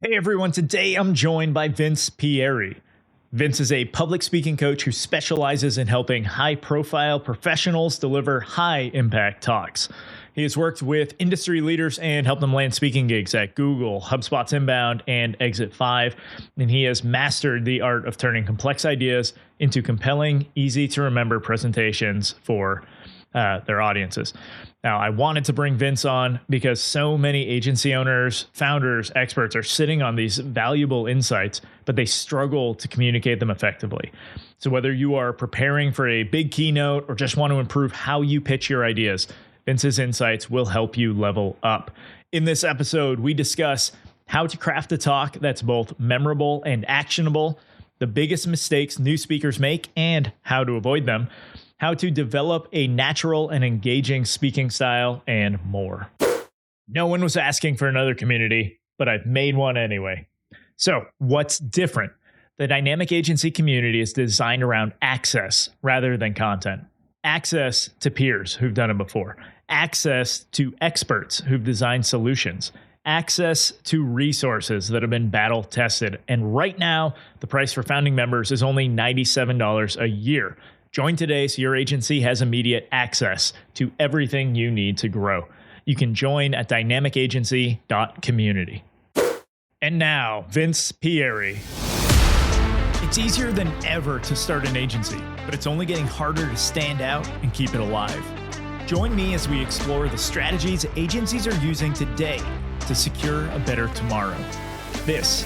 Hey everyone, today I'm joined by Vince Pierri. Vince is a public speaking coach who specializes in helping high profile professionals deliver high impact talks. He has worked with industry leaders and helped them land speaking gigs at Google, HubSpot's Inbound, and Exit 5. And he has mastered the art of turning complex ideas into compelling, easy to remember presentations for their audiences. Now, I wanted to bring Vince on because so many agency owners, founders, experts are sitting on these valuable insights, but they struggle to communicate them effectively. So whether you are preparing for a big keynote or just want to improve how you pitch your ideas, Vince's insights will help you level up. In this episode, we discuss how to craft a talk that's both memorable and actionable, the biggest mistakes new speakers make and how to avoid them, how to develop a natural and engaging speaking style, and more. No one was asking for another community, but I've made one anyway. So, what's different? The dynamic agency community is designed around access rather than content. Access to peers who've done it before, access to experts who've designed solutions, access to resources that have been battle tested. And right now, the price for founding members is only $97 a year. Join today so your agency has immediate access to everything you need to grow. You can join at dynamicagency.community. And now, Vince Pierri. It's easier than ever to start an agency, but it's only getting harder to stand out and keep it alive. Join me as we explore the strategies agencies are using today to secure a better tomorrow. This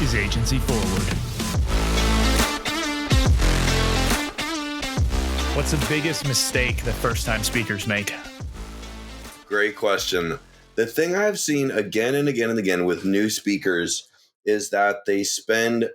is Agency Forward. What's the biggest mistake that first-time speakers make? Great question. The thing I've seen again and again and again with new speakers is that they spend,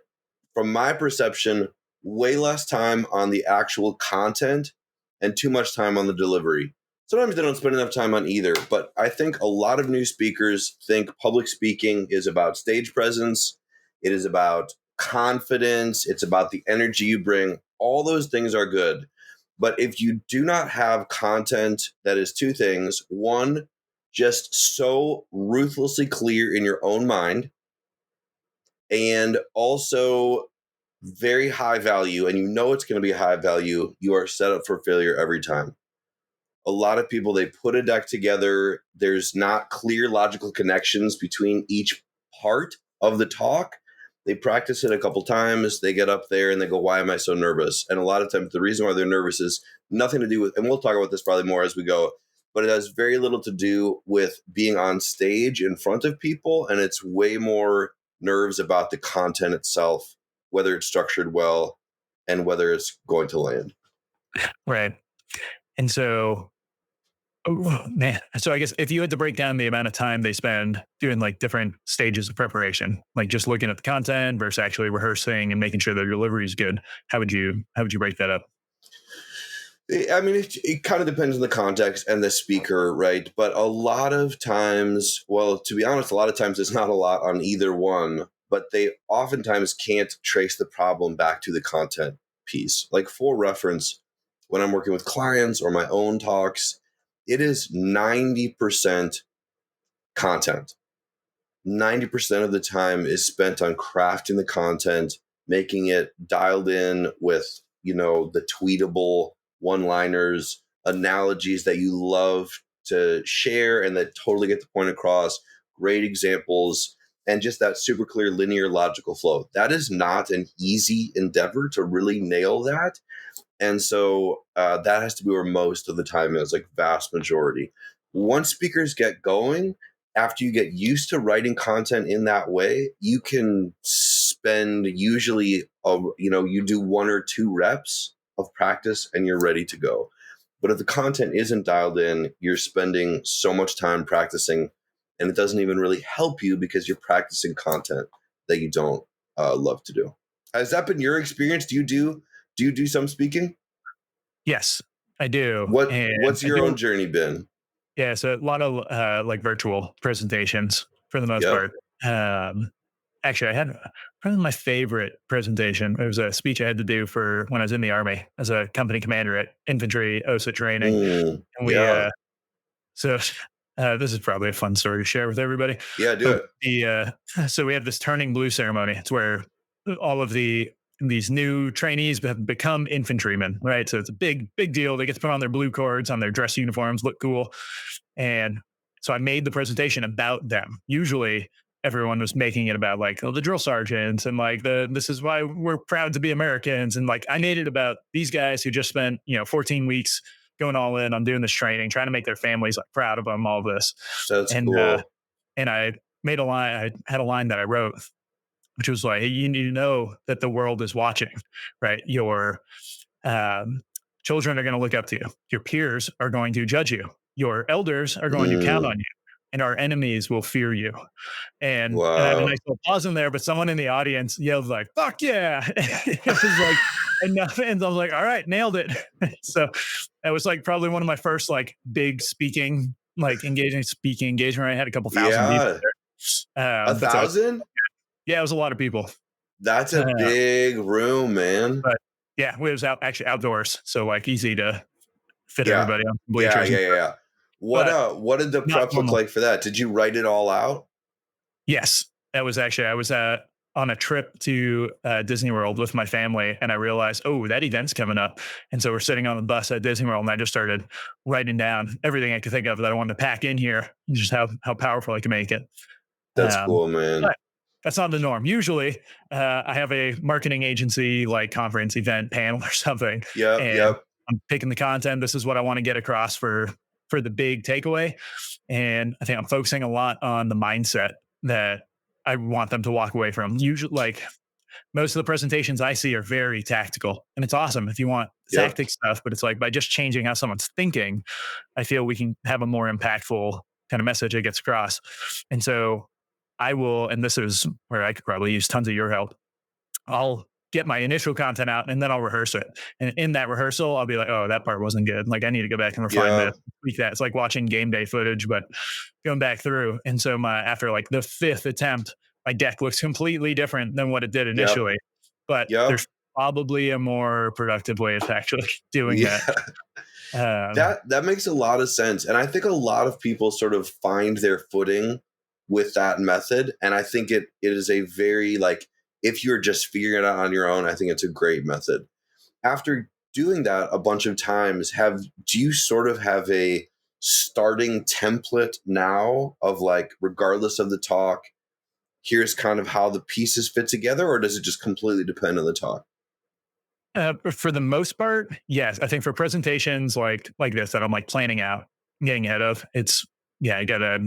from my perception, way less time on the actual content and too much time on the delivery. Sometimes they don't spend enough time on either, but I think a lot of new speakers think public speaking is about stage presence. It is about confidence. It's about the energy you bring. All those things are good. But if you do not have content that is two things, one, just so ruthlessly clear in your own mind, and also very high value, and you know it's going to be high value, you are set up for failure every time. A lot of people, they put a deck together. There's not clear logical connections between each part of the talk. They practice it a couple times. They get up there and they go, why am I so nervous? And a lot of times the reason why they're nervous is nothing to do with, and we'll talk about this probably more as we go, but it has very little to do with being on stage in front of people. And it's way more nerves about the content itself, whether it's structured well and whether it's going to land. Right. And so, oh, man. So I guess if you had to break down the amount of time they spend doing like different stages of preparation, like just looking at the content versus actually rehearsing and making sure their delivery is good, how would you break that up? I mean, it kind of depends on the context and the speaker, right? But a lot of times, well, to be honest, a lot of times it's not a lot on either one, but they oftentimes can't trace the problem back to the content piece. Like for reference, when I'm working with clients or my own talks, it is 90% content. 90% of the time is spent on crafting the content, making it dialed in with, the tweetable one-liners, analogies that you love to share and that totally get the point across, great examples, and just that super clear linear logical flow. That is not an easy endeavor to really nail that. And so that has to be where most of the time is, like vast majority. Once speakers get going, after you get used to writing content in that way, you can spend usually, you do 1 or 2 reps of practice and you're ready to go. But if the content isn't dialed in, you're spending so much time practicing and it doesn't even really help you because you're practicing content that you don't love to do. Has that been your experience? Do you do some speaking? Yes, I do. What's your own journey been? Yeah, so a lot of like virtual presentations for the most Yep. part. Actually, I had probably my favorite presentation. It was a speech I had to do for when I was in the Army as a company commander at infantry OSA training. And we, Yeah. so This is probably a fun story to share with everybody. Yeah, do But it. so we have this turning blue ceremony. It's where all of these new trainees have become infantrymen, right? So it's a big deal. They get to put on their blue cords, on their dress uniforms, look cool. And so I made the presentation about them. Usually everyone was making it about like, oh, the drill sergeants and like this is why we're proud to be Americans. And like I made it about these guys who just spent, 14 weeks going all in on doing this training, trying to make their families like proud of them, all this. That's And cool. and I made a line, I had a line that I wrote, which was like, hey, you need to know that the world is watching, right? Your um, children are going to look up to you. Your peers are going to judge you. Your elders are going to count Mm, on you, and our enemies will fear you. And I had a wow. nice little pause in there, but someone in the audience yelled like, "Fuck yeah!" It was like enough, and I was like, "All right, nailed it." So that was like probably one of my first like big speaking, like engaging speaking engagement. I had a couple thousand people Yeah. there, A but so thousand? yeah, it was a lot of people. That's a Uh, big room, man. but yeah, it was actually outdoors, so like easy to fit Yeah. everybody on Yeah, bleachers. yeah, yeah, yeah. But What did the not prep look normal. like for that? Did you write it all out? Yes, that was actually I was on a trip to Disney World with my family, and I realized, oh, that event's coming up, and so we're sitting on the bus at Disney World, and I just started writing down everything I could think of that I wanted to pack in here, and just how powerful I can make it. That's Um, cool, man. but that's not the norm. Usually, I have a marketing agency like conference, event, panel, or something, Yep, and yep, I'm picking the content. This is what I want to get across for the big takeaway, and I think I'm focusing a lot on the mindset that I want them to walk away from. Usually, like most of the presentations I see are very tactical, and it's awesome if you want yep, tactic stuff. But it's like by just changing how someone's thinking, I feel we can have a more impactful kind of message that gets across. And so I will, and this is where I could probably use tons of your help. I'll get my initial content out and then I'll rehearse it. And in that rehearsal, I'll be like, oh, that part wasn't good. Like I need to go back and refine this, yep, tweak that. It's like watching game day footage, but going back through. And so my after like the fifth attempt, my deck looks completely different than what it did yep, initially. But yep. there's probably a more productive way of actually doing Yeah. that. That makes a lot of sense. And I think a lot of people sort of find their footing with that method. And I think it is a very like if you're just figuring it out on your own, I think it's a great method. After doing that a bunch of times, have do you sort of have a starting template now of like regardless of the talk, here's kind of how the pieces fit together, or does it just completely depend on the talk? For the most part, yes. I think for presentations like this that I'm like planning out, getting ahead of, it's yeah, I gotta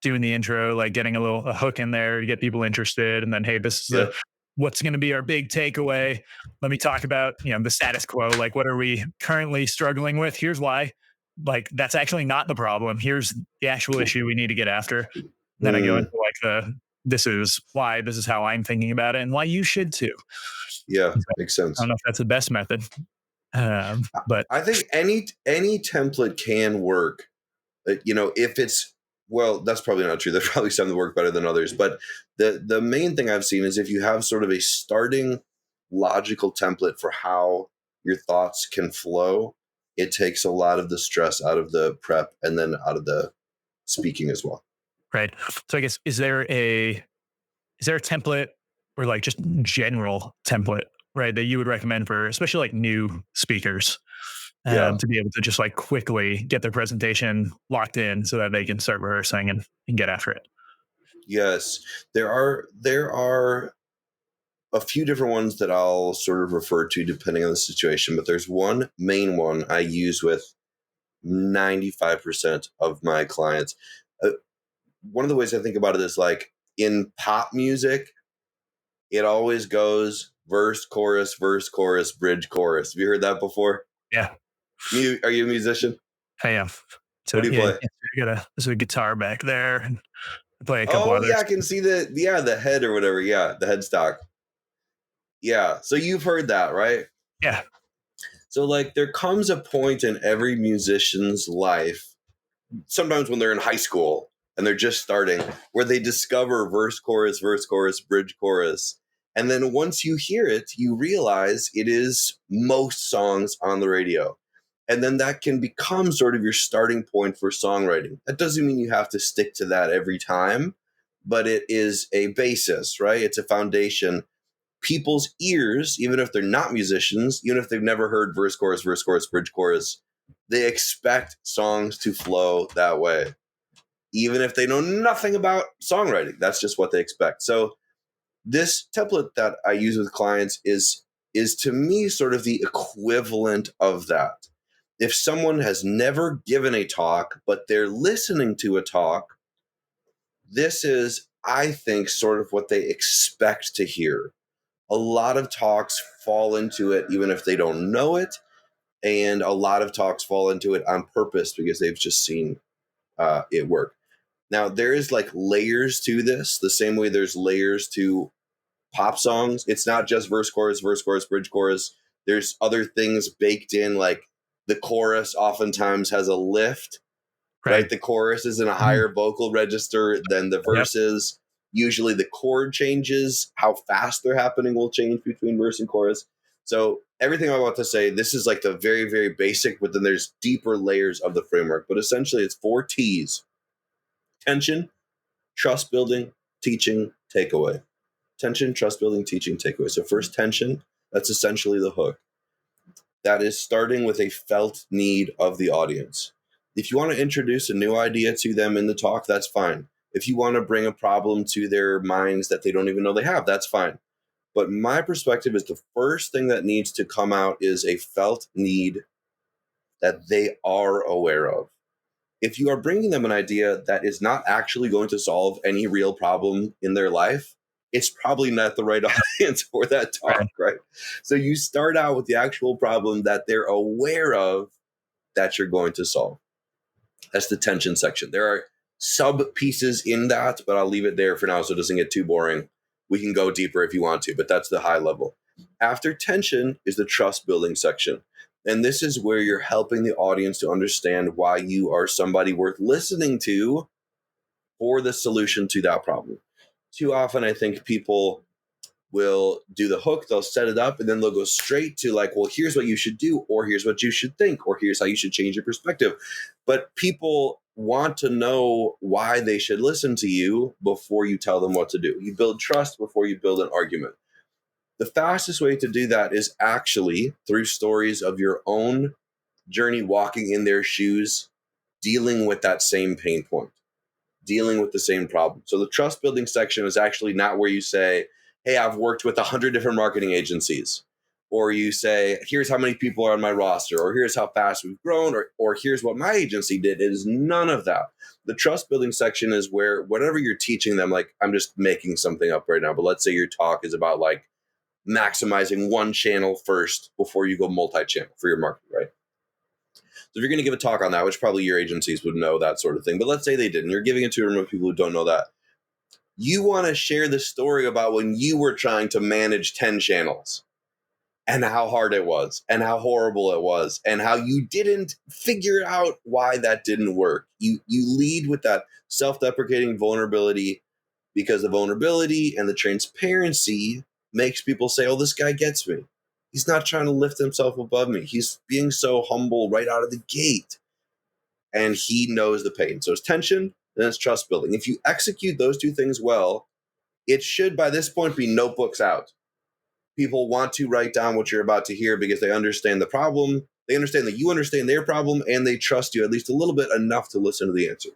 doing the intro, like getting a hook in there to get people interested, and then hey, this is the Yep. what's going to be our big takeaway. Let me talk about the status quo. Like, what are we currently struggling with? Here's why. Like, that's actually not the problem. Here's the actual issue we need to get after. And then I go into Mm, like the this is why, this is how I'm thinking about it, and why you should too. yeah, So, makes I don't sense. know if that's the best method, but I think any template can work. If it's well, that's probably not true. There's probably some that work better than others. But the main thing I've seen is if you have sort of a starting logical template for how your thoughts can flow, it takes a lot of the stress out of the prep and then out of the speaking as well. right. So I guess is there a template or like just general template, right, that you would recommend for especially like new speakers Yeah. to be able to just like quickly get their presentation locked in so that they can start rehearsing and get after it? Yes. There are a few different ones that I'll sort of refer to depending on the situation, but there's one main one I use with 95% of my clients. Uh, One of the ways I think about it is like in pop music, it always goes verse, chorus, bridge, chorus. Have you heard that before? Yeah, Are you a musician? I am. What So do you yeah, play? you got there's a guitar back there, and I play a couple Oh yeah, others. I can see the head or whatever. Yeah, the headstock. Yeah. So you've heard that, right? Yeah, So like there comes a point in every musician's life, sometimes when they're in high school and they're just starting, where they discover verse, chorus, bridge, chorus. And then once you hear it, you realize it is most songs on the radio. And then that can become sort of your starting point for songwriting. That doesn't mean you have to stick to that every time, but it is a basis, right? It's a foundation. People's ears, even if they're not musicians, even if they've never heard verse, chorus, bridge, chorus, they expect songs to flow that way. Even if they know nothing about songwriting, that's just what they expect. So this template that I use with clients is to me sort of the equivalent of that. If someone has never given a talk, but they're listening to a talk, this is, I think, sort of what they expect to hear. A lot of talks fall into it even if they don't know it, and a lot of talks fall into it on purpose because they've just seen it work. Now, there is like layers to this, the same way there's layers to pop songs. It's not just verse, chorus, bridge, chorus. There's other things baked in, like the chorus oftentimes has a lift, right? The chorus is in a higher vocal register than the verses. Usually the chord changes, how fast they're happening will change between verse and chorus. So everything I'm about to say, this is like the very, very basic, but then there's deeper layers of the framework. But essentially it's 4 T's: tension, trust building, teaching, takeaway. Tension, trust building, teaching, takeaway. So first, tension, that's essentially the hook. That is starting with a felt need of the audience. If you want to introduce a new idea to them in the talk, that's fine. If you want to bring a problem to their minds that they don't even know they have, that's fine. But my perspective is the first thing that needs to come out is a felt need that they are aware of. If you are bringing them an idea that is not actually going to solve any real problem in their life, it's probably not the right audience for that talk, right? So you start out with the actual problem that they're aware of that you're going to solve. That's the tension section. There are sub pieces in that, but I'll leave it there for now so it doesn't get too boring. We can go deeper if you want to, but that's the high level. After tension is the trust building section. And this is where you're helping the audience to understand why you are somebody worth listening to for the solution to that problem. Too often, I think people will do the hook, they'll set it up, and then they'll go straight to like, well, here's what you should do, or here's what you should think, or here's how you should change your perspective. But people want to know why they should listen to you before you tell them what to do. You build trust before you build an argument. The fastest way to do that is actually through stories of your own journey walking in their shoes, dealing with that same pain point, dealing with the same problem. So the trust building section is actually not where you say, hey, I've worked with 100 different marketing agencies. Or you say, here's how many people are on my roster, or here's how fast we've grown, or here's what my agency did. It is none of that. The trust building section is where whatever you're teaching them, like I'm just making something up right now, but let's say your talk is about like maximizing one channel first before you go multi-channel for your marketing, right? So if you're going to give a talk on that, which probably your agencies would know that sort of thing, but let's say they didn't, you're giving it to a room of people who don't know that. You want to share the story about when you were trying to manage 10 channels and how hard it was and how horrible it was and how you didn't figure out why that didn't work. You lead with that self-deprecating vulnerability because the vulnerability and the transparency makes people say, oh, this guy gets me. He's not trying to lift himself above me. He's being so humble right out of the gate. And he knows the pain. So it's tension, then it's trust building. If you execute those two things well, it should by this point be notebooks out. People want to write down what you're about to hear because they understand the problem. They understand that you understand their problem, and they trust you at least a little bit enough to listen to the answer.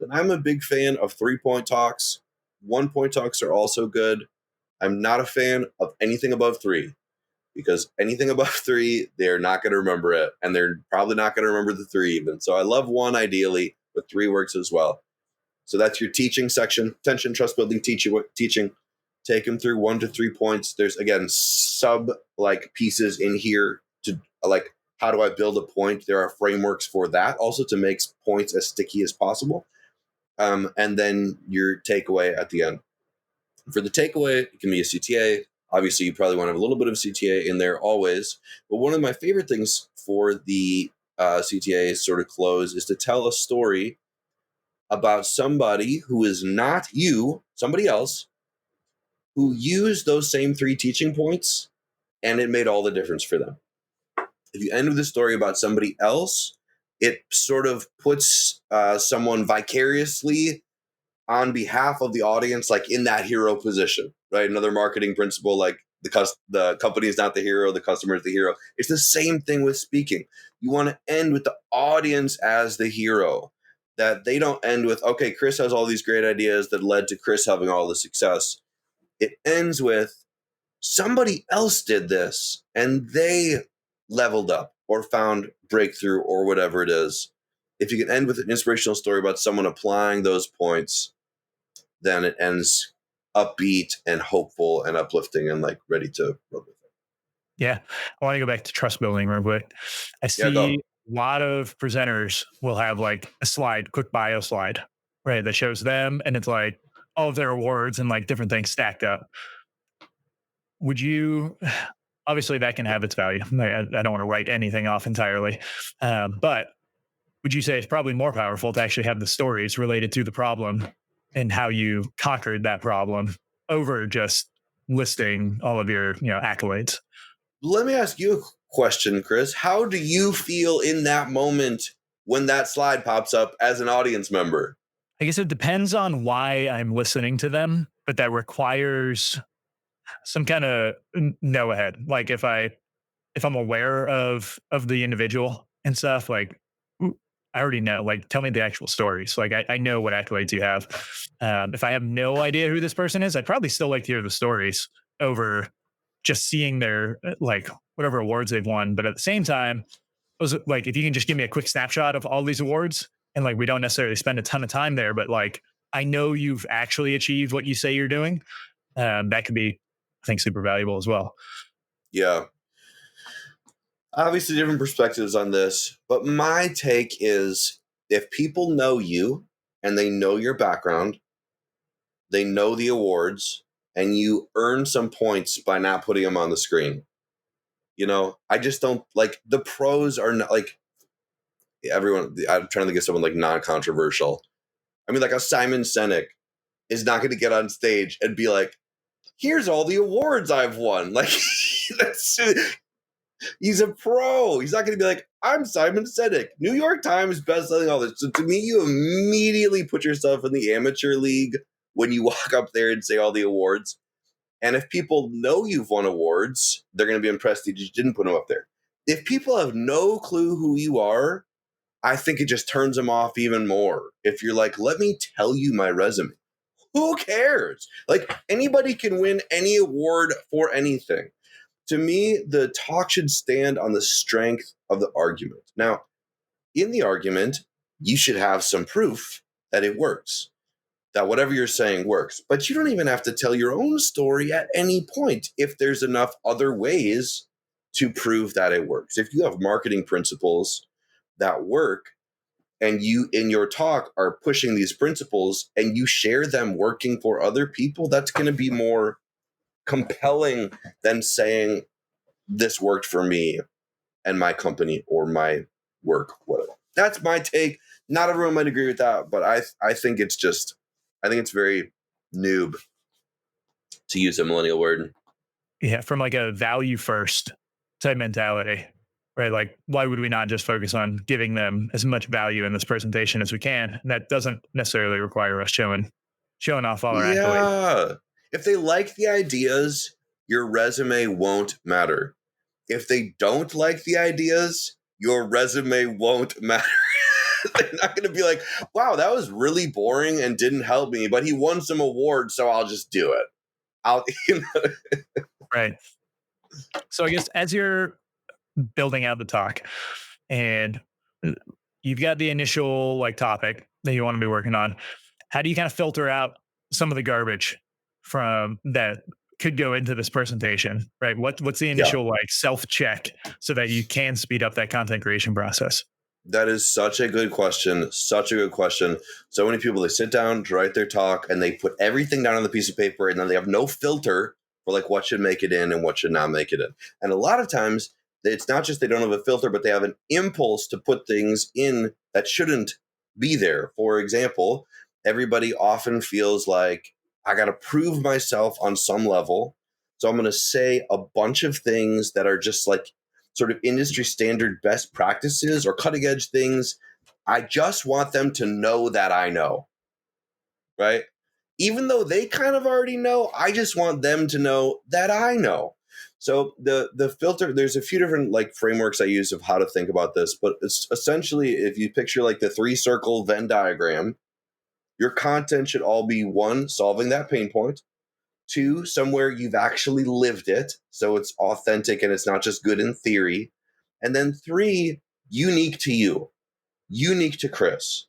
And I'm a big fan of 3-point talks. 1-point talks are also good. I'm not a fan of anything above 3. Because anything above 3, they're not going to remember it. And they're probably not going to remember the 3 even. So I love 1 ideally, but 3 works as well. So that's your teaching section. Tension, trust building, teaching. Take them through 1 to 3 points. There's, again, sub like pieces in here to like, how do I build a point? There are frameworks for that also to make points as sticky as possible. And then your takeaway at the end. For the takeaway, it can be a CTA. Obviously, you probably want to have a little bit of CTA in there always. But one of my favorite things for the CTA sort of close is to tell a story about somebody who is not you, somebody else, who used those same 3 teaching points, and it made all the difference for them. If you end with a story about somebody else, it sort of puts someone vicariously on behalf of the audience, like in that hero position, right? Another marketing principle, like the company is not the hero, the customer is the hero. It's the same thing with speaking. You want to end with the audience as the hero, that they don't end with, okay, Chris has all these great ideas that led to Chris having all the success. It ends with somebody else did this and they leveled up or found breakthrough or whatever it is. If you can end with an inspirational story about someone applying those points, then it ends upbeat and hopeful and uplifting and like ready to run with it. Yeah. I want to go back to trust building real quick. I Yeah, see go. a lot of presenters will have like a slide, quick bio slide, right? That shows them and it's like all of their awards and like different things stacked up. Would you, obviously that can have its value. I don't want to write anything off entirely. But would you say it's probably more powerful to actually have the stories related to the problem and how you conquered that problem over just listing all of your, accolades? Let me ask you a question, Chris. How do you feel in that moment when that slide pops up as an audience member? I guess it depends on why I'm listening to them, but that requires some kind of know ahead. Like if I'm aware of the individual and stuff, like I already know. Like, tell me the actual stories. Like, I know what accolades you have. If I have no idea who this person is, I'd probably still like to hear the stories over just seeing their like whatever awards they've won. But at the same time, I was like, if you can just give me a quick snapshot of all these awards, and like we don't necessarily spend a ton of time there, but like I know you've actually achieved what you say you're doing. That could be, I think, super valuable as well. Yeah. Obviously, different perspectives on this, but my take is if people know you and they know your background, they know the awards, and you earn some points by not putting them on the screen. I just don't like the pros are not like everyone. I'm trying to think of someone like non-controversial. I mean, like a Simon Sinek is not going to get on stage and be like, here's all the awards I've won. Like, he's a pro. He's not going to be like, I'm Simon Sinek, New York Times bestselling author. So to me, you immediately put yourself in the amateur league when you walk up there and say all the awards. And if people know you've won awards, they're going to be impressed that you didn't put them up there. If people have no clue who you are, I think it just turns them off even more. If you're like, let me tell you my resume. Who cares? Like, anybody can win any award for anything. To me, the talk should stand on the strength of the argument. Now, in the argument, you should have some proof that it works, that whatever you're saying works. But you don't even have to tell your own story at any point if there's enough other ways to prove that it works. If you have marketing principles that work, and you in your talk are pushing these principles and you share them working for other people, that's going to be more compelling than saying this worked for me and my company or my work, whatever. That's my take. Not everyone might agree with that, but I think it's very noob, to use a millennial word. Yeah, from like a value first type mentality, right? Like, why would we not just focus on giving them as much value in this presentation as we can? And that doesn't necessarily require us showing off all our accolades. Yeah. If they like the ideas, your resume won't matter. If they don't like the ideas, your resume won't matter. They're not going to be like, wow, that was really boring and didn't help me, but he won some awards, so I'll just do it. Right. So I guess as you're building out the talk and you've got the initial like topic that you want to be working on, how do you kind of filter out some of the garbage from that could go into this presentation, right? What's the Yeah. initial like self check so that you can speed up that content creation process? That is such a good question. Such a good question. So many people, they sit down to write their talk and they put everything down on the piece of paper and then they have no filter for like what should make it in and what should not make it in. And a lot of times it's not just they don't have a filter, but they have an impulse to put things in that shouldn't be there. For example, everybody often feels like I got to prove myself on some level. So I'm going to say a bunch of things that are just like sort of industry standard best practices or cutting edge things. I just want them to know that I know, right? Even though they kind of already know, I just want them to know that I know. So the filter, there's a few different like frameworks I use of how to think about this, but it's essentially, if you picture like the 3-circle Venn diagram, your content should all be 1, solving that pain point, 2, somewhere you've actually lived it, so it's authentic and it's not just good in theory, and then 3, unique to you, unique to Chris.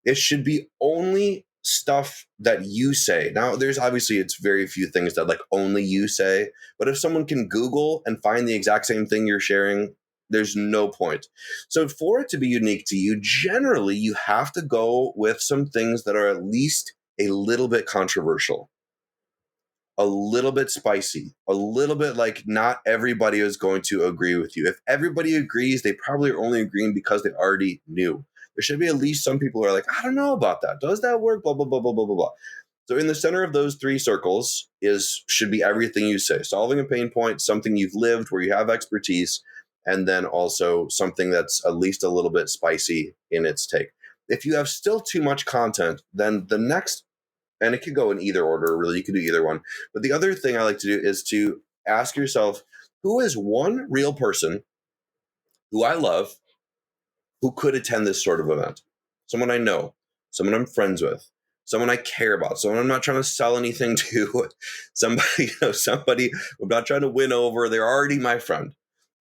It should be only stuff that you say. Now, there's obviously, it's very few things that like only you say, but if someone can Google and find the exact same thing you're sharing, there's no point. So for it to be unique to you, generally you have to go with some things that are at least a little bit controversial, a little bit spicy, a little bit like not everybody is going to agree with you. If everybody agrees, they probably are only agreeing because they already knew. There should be at least some people who are like, I don't know about that. Does that work? Blah, blah, blah, blah, blah, blah, blah. So in the center of those 3 circles should be everything you say. Solving a pain point, something you've lived where you have expertise, and then also something that's at least a little bit spicy in its take. If you have still too much content, then the next, and it could go in either order, really, you could do either one. But the other thing I like to do is to ask yourself, who is one real person who I love who could attend this sort of event? Someone I know, someone I'm friends with, someone I care about, someone I'm not trying to sell anything to, somebody, somebody I'm not trying to win over. They're already my friend,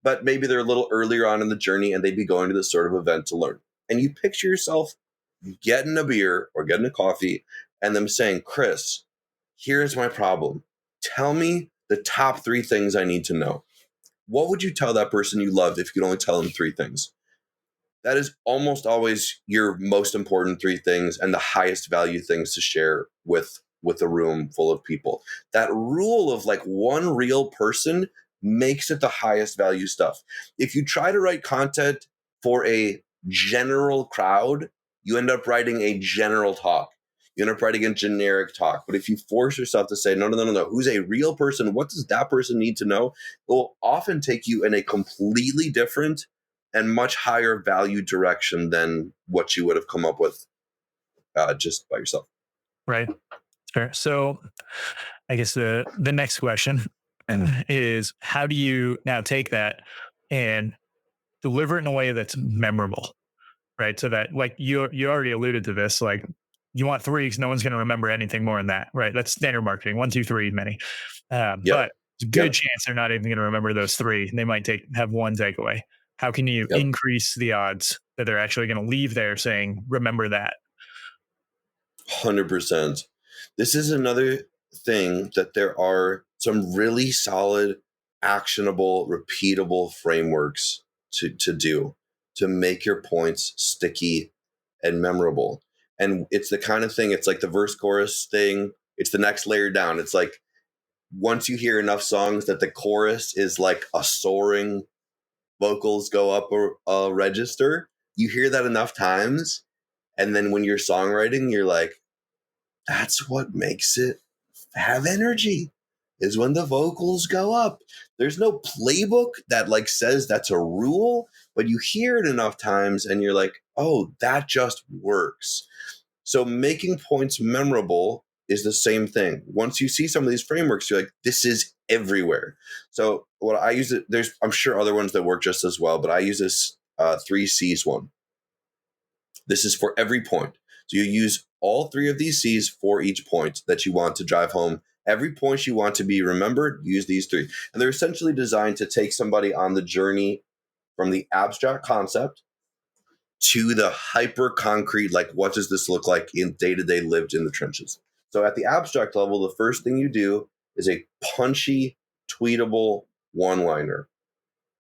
but maybe they're a little earlier on in the journey and they'd be going to this sort of event to learn. And you picture yourself getting a beer or getting a coffee and them saying, Chris, here's my problem. Tell me the top 3 things I need to know. What would you tell that person you loved if you could only tell them 3 things? That is almost always your most important 3 things and the highest value things to share with a room full of people. That rule of like one real person makes it the highest value stuff. If you try to write content for a general crowd, you end up writing a general talk. You end up writing a generic talk. But if you force yourself to say, no, who's a real person? What does that person need to know? It will often take you in a completely different and much higher value direction than what you would have come up with just by yourself. Right. Fair. So I guess the next question is, how do you now take that and deliver it in a way that's memorable? Right. So that, like, you already alluded to this, like, you want 3 because no one's going to remember anything more than that. Right. That's standard marketing. 1, 2, 3, many. But it's a good chance they're not even going to remember those 3. They might have 1 takeaway. How can you increase the odds that they're actually going to leave there saying, remember that? 100%. This is another thing that there are some really solid, actionable, repeatable frameworks to do to make your points sticky and memorable. And it's the kind of thing, it's like the verse chorus thing. It's the next layer down. It's like once you hear enough songs that the chorus is like a soaring, vocals go up a register, you hear that enough times. And then when you're songwriting, you're like, that's what makes it have energy, is when the vocals go up. There's no playbook that like says that's a rule, but you hear it enough times and you're like, oh, that just works. So making points memorable is the same thing. Once you see some of these frameworks, you're like, this is everywhere. So what I use it, I'm sure other ones that work just as well, but I use this 3 C's one. This is for every point. So you use all 3 of these C's for each point that you want to drive home. Every point you want to be remembered, use these 3. And they're essentially designed to take somebody on the journey from the abstract concept to the hyper concrete, like what does this look like in day-to-day lived in the trenches. So at the abstract level, the first thing you do is a punchy, tweetable one-liner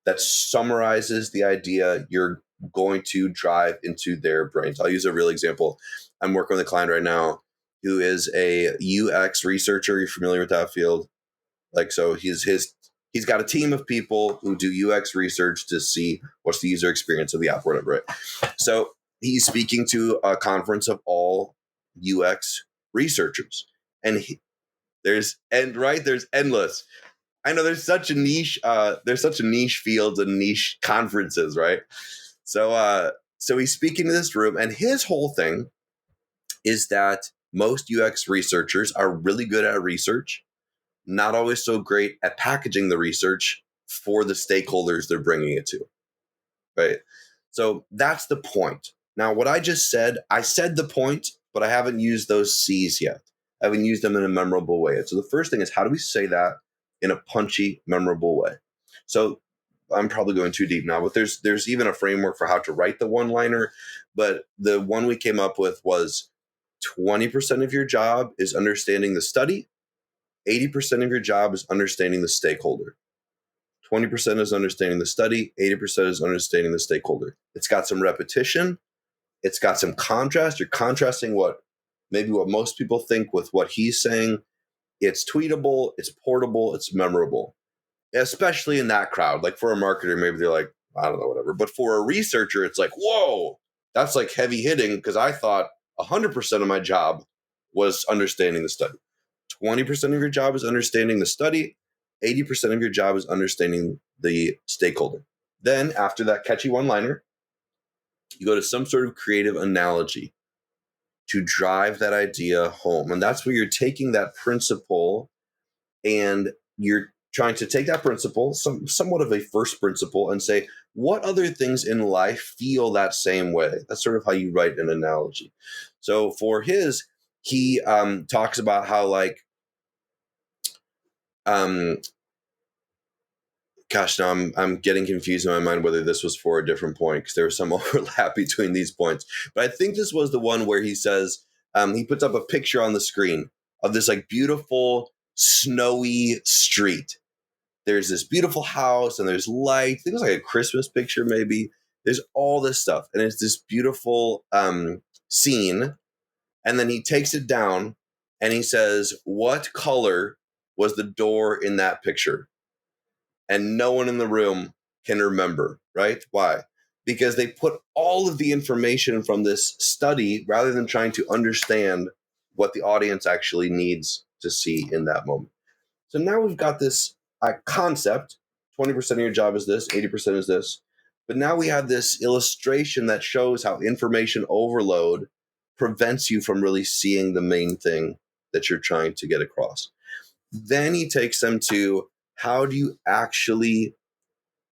that summarizes the idea you're going to drive into their brains. I'll use a real example. I'm working with a client right now who is a UX researcher. You're familiar with that field? Like, so he's got a team of people who do UX research to see what's the user experience of the app, whatever. Right? So he's speaking to a conference of all UX researchers, and there's endless. I know there's such a niche fields and niche conferences, right? So he's speaking to this room, and his whole thing is that most UX researchers are really good at research, not always so great at packaging the research for the stakeholders they're bringing it to, right? So that's the point. Now, what I just said, I said the point, but I haven't used those C's yet. I haven't used them in a memorable way. So the first thing is, how do we say that in a punchy, memorable way? So I'm probably going too deep now, but there's even a framework for how to write the one-liner. But the one we came up with was 20% of your job is understanding the study. 80% of your job is understanding the stakeholder. 20% is understanding the study. 80% is understanding the stakeholder. It's got some repetition. It's got some contrast. You're contrasting what most people think with what he's saying. It's tweetable. It's portable. It's memorable, especially in that crowd. Like for a marketer, maybe they're like, I don't know, whatever. But for a researcher, it's like, whoa, that's like heavy hitting, because I thought 100% of my job was understanding the study. 20% of your job is understanding the study. 80% of your job is understanding the stakeholder. Then after that catchy one-liner, you go to some sort of creative analogy to drive that idea home. And that's where you're taking that principle and you're trying to take that principle, somewhat of a first principle, and say, what other things in life feel that same way? That's sort of how you write an analogy. So for his, he talks about how like, gosh, now I'm getting confused in my mind whether this was for a different point, because there was some overlap between these points. But I think this was the one where he says, he puts up a picture on the screen of this like beautiful snowy street. There's this beautiful house and there's light. I think it was like a Christmas picture maybe. There's all this stuff. And it's this beautiful scene. And then he takes it down and he says, what color was the door in that picture? And no one in the room can remember, right? Why? Because they put all of the information from this study rather than trying to understand what the audience actually needs to see in that moment. So now we've got this concept, 20% of your job is this, 80% is this. But now we have this illustration that shows how information overload prevents you from really seeing the main thing that you're trying to get across. Then he takes them to, how do you actually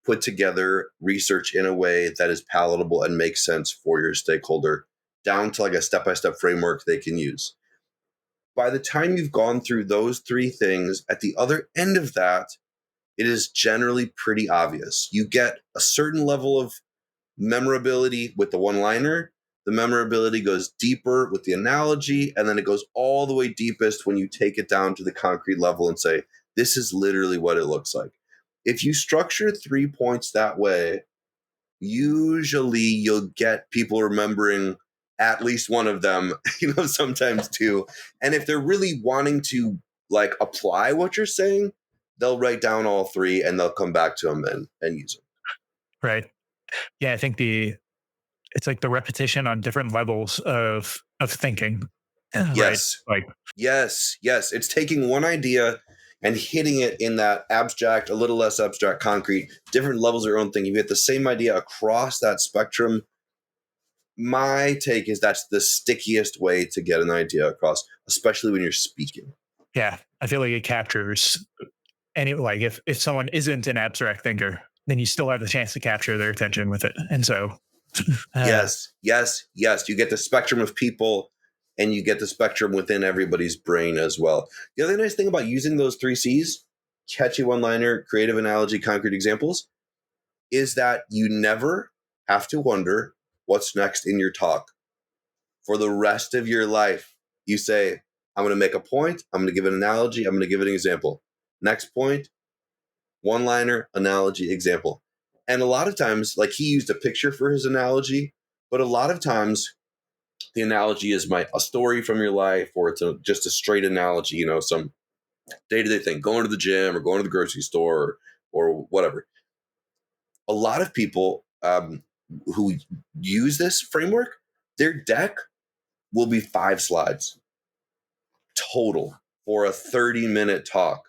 put together research in a way that is palatable and makes sense for your stakeholder, down to like a step-by-step framework they can use. By the time you've gone through those three things, at the other end of that, it is generally pretty obvious. You get a certain level of memorability with the one-liner. The memorability goes deeper with the analogy, and then it goes all the way deepest when you take it down to the concrete level and say, this is literally what it looks like. If you structure 3 points that way, usually you'll get people remembering at least one of them, sometimes two. And if they're really wanting to like apply what you're saying, they'll write down all three and they'll come back to them and use them. Right. Yeah, I think it's like the repetition on different levels of thinking. Yes. Right? Like, yes. It's taking one idea and hitting it in that abstract, a little less abstract, concrete, different levels of your own thinking. You get the same idea across that spectrum. My take is that's the stickiest way to get an idea across, especially when you're speaking. Yeah, I feel like it captures any, like if someone isn't an abstract thinker, then you still have the chance to capture their attention with it. And so yes. You get the spectrum of people and you get the spectrum within everybody's brain as well. The other nice thing about using those 3 C's, catchy one-liner, creative analogy, concrete examples, is that you never have to wonder what's next in your talk. For the rest of your life, you say, I'm going to make a point, I'm going to give an analogy, I'm going to give an example. Next point, one-liner, analogy, example. And a lot of times, like he used a picture for his analogy, but a lot of times the analogy is a story from your life, or it's just a straight analogy, some day-to-day thing, going to the gym or going to the grocery store or whatever. A lot of people who use this framework, their deck will be 5 slides total for a 30-minute talk.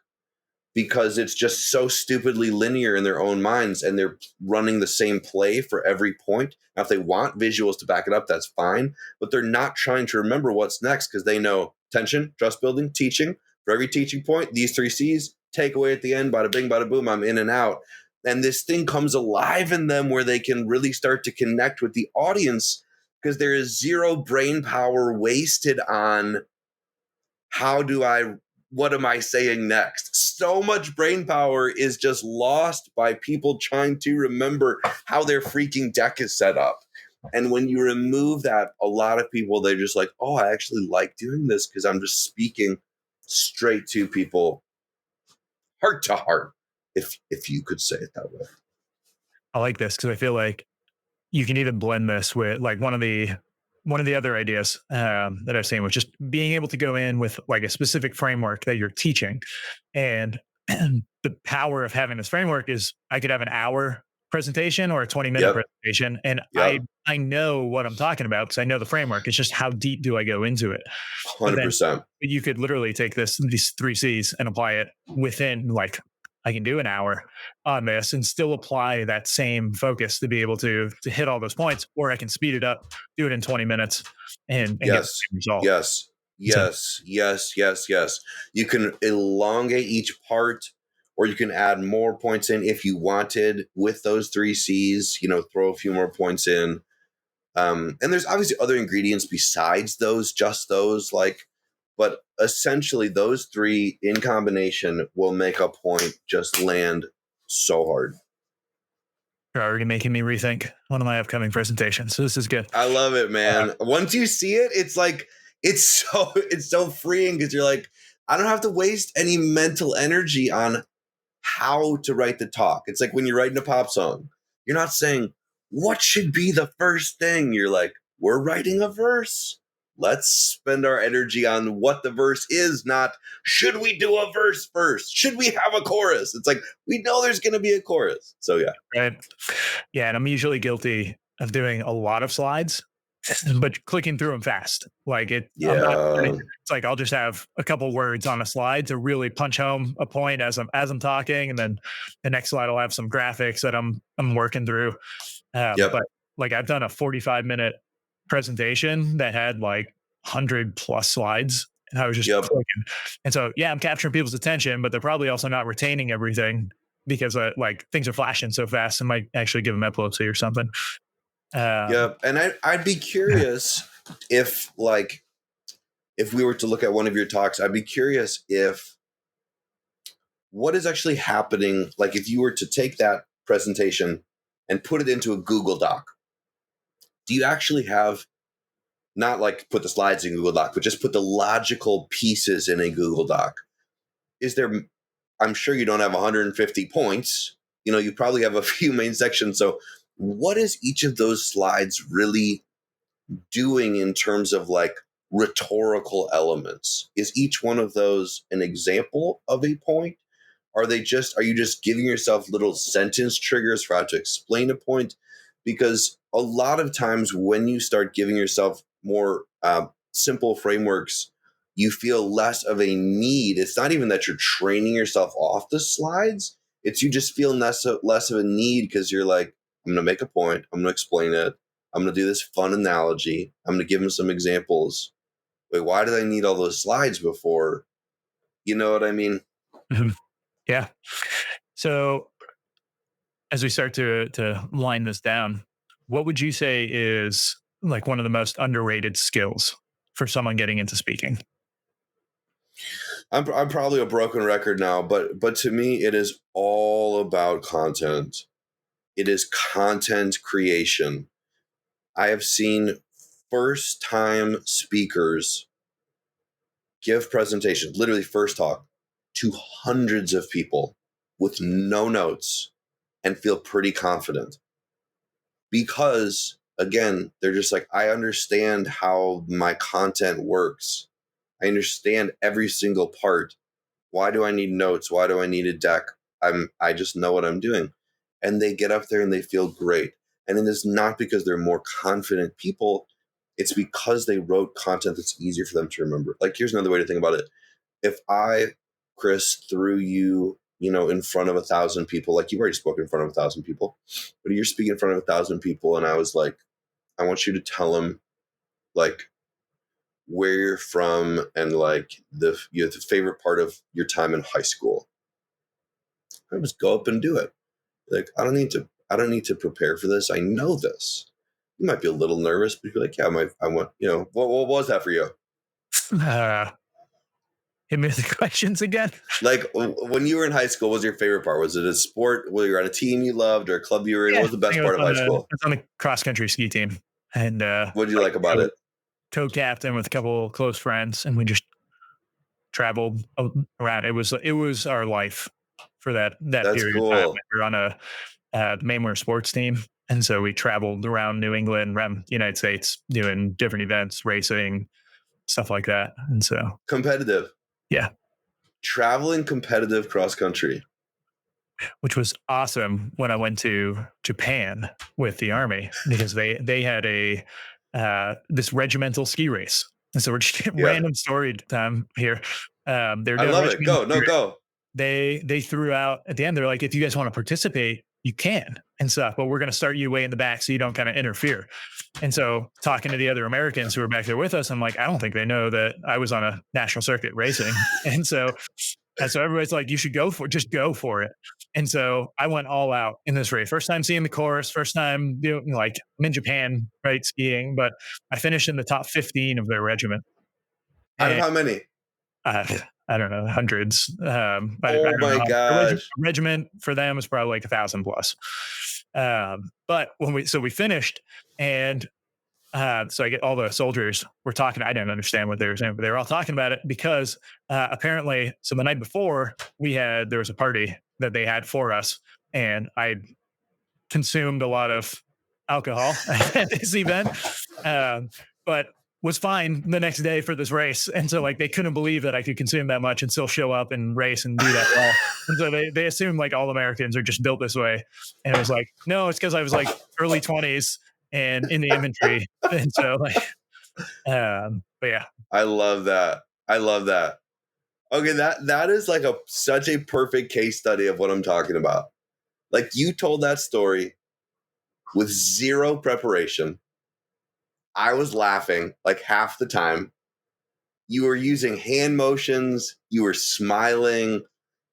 because it's just so stupidly linear in their own minds, and they're running the same play for every point. Now, if they want visuals to back it up, that's fine, but they're not trying to remember what's next because they know tension, trust building, teaching. For every teaching point, these 3 C's, takeaway at the end, bada bing, bada boom, I'm in and out. And this thing comes alive in them where they can really start to connect with the audience because there is zero brain power wasted on what am I saying next? So much brain power is just lost by people trying to remember how their freaking deck is set up. And when you remove that, a lot of people, they're just like, oh, I actually like doing this because I'm just speaking straight to people, heart to heart, if you could say it that way. I like this because I feel like you can even blend this with like one of the other ideas that I've seen was just being able to go in with like a specific framework that you're teaching, and the power of having this framework is I could have an hour presentation or a 20-minute Yep. presentation, and Yep. I know what I'm talking about because I know the framework. It's just how deep do I go into it? But then 100%. you could literally take these 3 C's and apply it within like I can do an hour on this and still apply that same focus to be able to hit all those points, or I can speed it up, do it in 20 minutes and get the Yes. same result. Yes. So, Yes. You can elongate each part, or you can add more points in if you wanted with those 3 C's, throw a few more points in. And there's obviously other ingredients besides just those, but essentially those 3 in combination will make a point just land so hard. you're already making me rethink one of my upcoming presentations. So this is good. I love it, man. Once you see it, it's like, it's so freeing because you're like, I don't have to waste any mental energy on how to write the talk. It's like when you're writing a pop song, you're not saying what should be the first thing. You're like, we're writing a verse. Let's spend our energy on what the verse is, not should we do a verse first? Should we have a chorus? It's like, we know there's going to be a chorus. So yeah. Right. Yeah. And I'm usually guilty of doing a lot of slides, but clicking through them fast. Like Yeah. it's like I'll just have a couple words on a slide to really punch home a point as I'm talking, and then the next slide will have some graphics that I'm working through. Yep. But like I've done a 45-minute presentation that had like 100 plus slides, and I was just Yep. clicking. And so yeah, I'm capturing people's attention, but they're probably also not retaining everything because like things are flashing so fast. It might actually give them epilepsy or something. Yep. And I'd be curious if we were to look at one of your talks, I'd be curious if what is actually happening. Like if you were to take that presentation and put it into a Google Doc, do you actually have not like put the slides in Google Doc, but just put the logical pieces in a Google Doc? I'm sure you don't have 150 points. You probably have a few main sections. So what is each of those slides really doing in terms of like rhetorical elements? Is each one of those an example of a point? Are you just giving yourself little sentence triggers for how to explain a point? Because a lot of times when you start giving yourself more simple frameworks, you feel less of a need. It's not even that you're training yourself off the slides. It's you just feel less of a need because you're like, I'm going to make a point. I'm going to explain it. I'm going to do this fun analogy. I'm going to give them some examples. Wait, why did I need all those slides before? You know what I mean? Yeah. So as we start to line this down, what would you say is like one of the most underrated skills for someone getting into speaking? I'm probably a broken record now, but to me, it is all about content. It is content creation. I have seen first-time speakers give presentations, literally first talk, to hundreds of people with no notes and feel pretty confident. Because, again, they're just like, I understand how my content works. I understand every single part. Why do I need notes? Why do I need a deck? I just know what I'm doing. And they get up there and they feel great. And it is not because they're more confident people. It's because they wrote content that's easier for them to remember. Like, here's another way to think about it. If I, Chris, threw you in front of 1,000 people, like you've already spoken in front of 1,000 people, but you're speaking in front of 1,000 people. And I was like, I want you to tell them like where you're from and like the favorite part of your time in high school. I just go up and do it. Like, I don't need to prepare for this. I know this. You might be a little nervous, but you're like, yeah, I want, what was that for you? Hit me with the questions again. Like when you were in high school, what was your favorite part? Was it a sport? Were you on a team you loved or a club you were in? What was the best part of high school? I was on a cross country ski team. And what did you like about it? Co-captain with a couple close friends, and we just traveled around. It was our life for that That's period cool. of time. We were on a Mainware sports team. And so we traveled around New England, around the United States, doing different events, racing, stuff like that. And so competitive. Yeah. Traveling competitive cross country. Which was awesome when I went to Japan with the Army, because they had this regimental ski race. And so we're just random story time here. I love it. Go. They threw out at the end, they're like, if you guys want to participate, you can and stuff, but we're going to start you way in the back so you don't kind of interfere. And so talking to the other Americans who were back there with us, I'm like, I don't think they know that I was on a national circuit racing. And so everybody's like, you should just go for it. And so I went all out in this race. First time seeing the course, first time, like I'm in Japan, right, skiing, but I finished in the top 15 of their regiment. Out of how many? I don't know, hundreds. Oh my gosh! Regiment for them was probably like 1,000 plus. But when we finished, and so I get all the soldiers were talking. I didn't understand what they were saying, but they were all talking about it because apparently, so the night before there was a party that they had for us, and I consumed a lot of alcohol at this event, but was fine the next day for this race. And so like they couldn't believe that I could consume that much and still show up and race and do that well. And so they assumed like all Americans are just built this way. And it was like, no, it's because I was like early 20s and in the infantry. And so like, but yeah. I love that. Okay, that is like such a perfect case study of what I'm talking about. Like you told that story with zero preparation. I was laughing like half the time. You were using hand motions. You were smiling.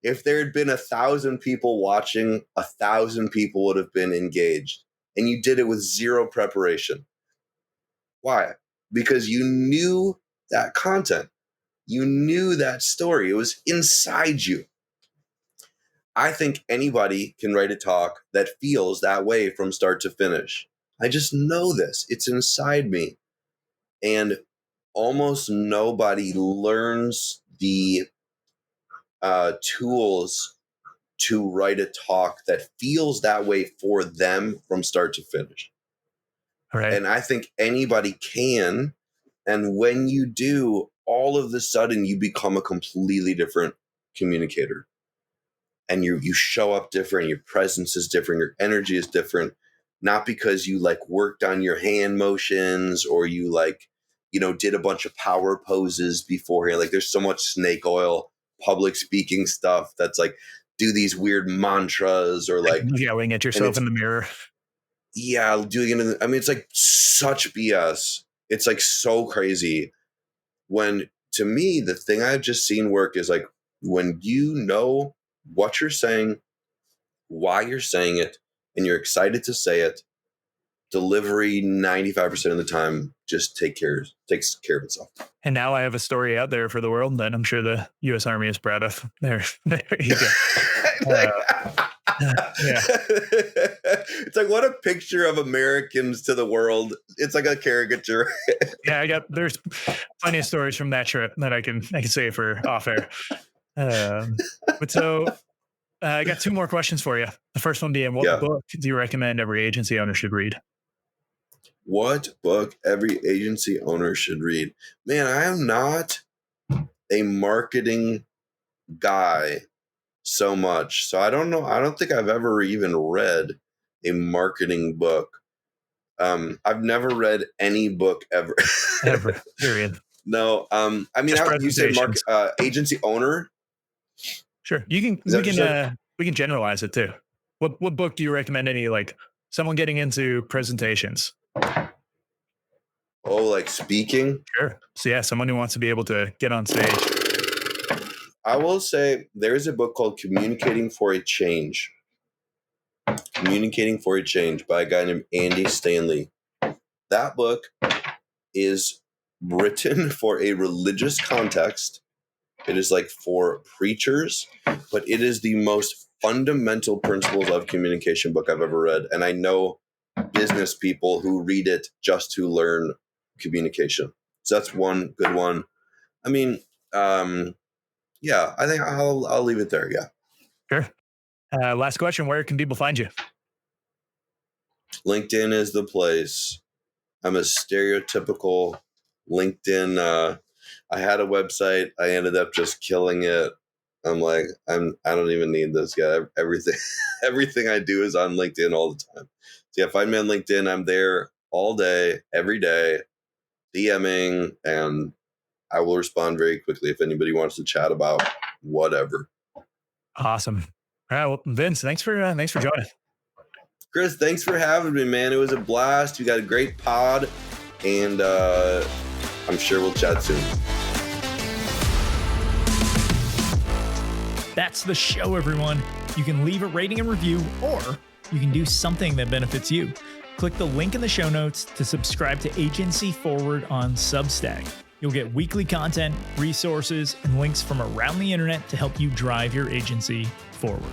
If there had been 1,000 people watching, 1,000 people would have been engaged. And you did it with zero preparation. Why? Because you knew that content. You knew that story. It was inside you. I think anybody can write a talk that feels that way from start to finish. I just know this. It's inside me. And almost nobody learns the tools to write a talk that feels that way for them from start to finish. Right. And I think anybody can. And when you do, all of a sudden you become a completely different communicator. And you show up different, your presence is different, your energy is different. Not because you like worked on your hand motions or you like, did a bunch of power poses beforehand. Like there's so much snake oil public speaking stuff that's like, do these weird mantras or like yelling at yourself in the mirror. Yeah, doing it. It's like such BS. It's like so crazy. When to me, the thing I've just seen work is like when you know what you're saying, why you're saying it, and you're excited to say it, delivery 95% of the time just takes care of itself. And now I have a story out there for the world that I'm sure the U.S. Army is proud of. There you go. Yeah. It's like what a picture of Americans to the world. It's like a caricature. Yeah, there's plenty of stories from that trip that I can say for off air. But so I got two more questions for you. The first one being, what book do you recommend every agency owner should read? What book every agency owner should read? Man, I am not a marketing guy so much. So I don't know. I don't think I've ever even read a marketing book. I've never read any book ever. Ever. Period. No. You said agency owner? Sure. We can generalize it too. What book do you recommend? Any like someone getting into presentations? Oh, like speaking? Sure. So yeah, someone who wants to be able to get on stage. I will say there is a book called Communicating for a Change. Communicating for a Change by a guy named Andy Stanley. That book is written for a religious context. It is like for preachers, but it is the most fundamental principles of communication book I've ever read. And I know business people who read it just to learn communication. So that's one good one. I mean, yeah, I think I'll leave it there. Yeah. Sure. Last question. Where can people find you? LinkedIn is the place. I'm a stereotypical LinkedIn. I had a website. I ended up just killing it. I'm like, I don't even need this guy. Everything I do is on LinkedIn all the time. So yeah, find me on LinkedIn. I'm there all day, every day, DMing, and I will respond very quickly if anybody wants to chat about whatever. Awesome. All right. Well, Vince, thanks for joining. Chris, thanks for having me, man. It was a blast. You got a great pod, and I'm sure we'll chat soon. That's the show, everyone. You can leave a rating and review, or you can do something that benefits you. Click the link in the show notes to subscribe to Agency Forward on Substack. You'll get weekly content, resources, and links from around the internet to help you drive your agency forward.